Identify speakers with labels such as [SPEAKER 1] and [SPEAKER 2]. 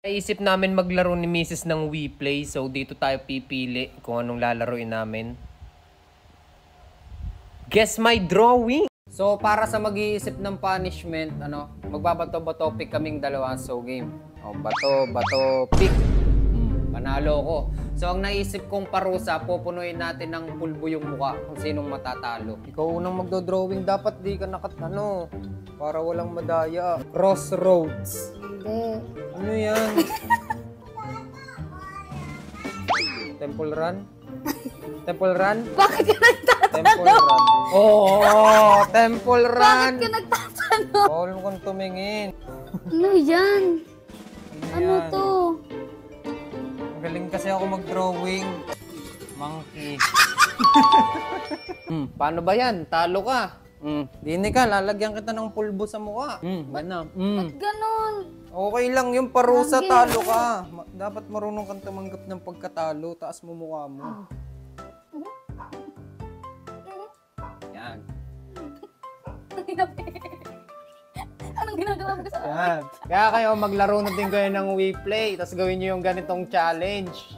[SPEAKER 1] Naisip namin maglaro ni Mrs. ng WePlay, so dito tayo pipili kung anong lalaroin namin. Guess my drawing! So para sa mag-iisip ng punishment, magbabato-bato pick kaming dalawa, so game. Bato-bato pick. Panalo ko. So ang naisip kong parusa, pupunuin natin ng pulbo yung mukha kung sinong matatalo. Ikaw unang magdo-drawing, dapat di ka para walang madaya. Crossroads.
[SPEAKER 2] Hindi.
[SPEAKER 1] Ano yan? Temple Run? Temple Run?
[SPEAKER 2] Bakit ka nagtatanong?
[SPEAKER 1] Temple Run. Oo, Temple Run!
[SPEAKER 2] Bakit ka nagtatanong?
[SPEAKER 1] Bawal mo kang tumingin.
[SPEAKER 2] Ano yan? Ano
[SPEAKER 1] yan?
[SPEAKER 2] to?
[SPEAKER 1] Magaling kasi ako mag-drawing. Monkey. Paano ba yan? Talo ka. Dini ka, lalagyan kita ng pulbo sa mukha. Gana.
[SPEAKER 2] Ba't ganon?
[SPEAKER 1] Okay lang yung parusa, talo ka. Dapat marunong kang tumanggap ng pagkatalo, taas mo mukha mo. Yan.
[SPEAKER 2] Anong ginagawa mo sa
[SPEAKER 1] Yan. Kaya kayo, maglaro na din kayo ng WePlay, tapos gawin nyo yung ganitong challenge.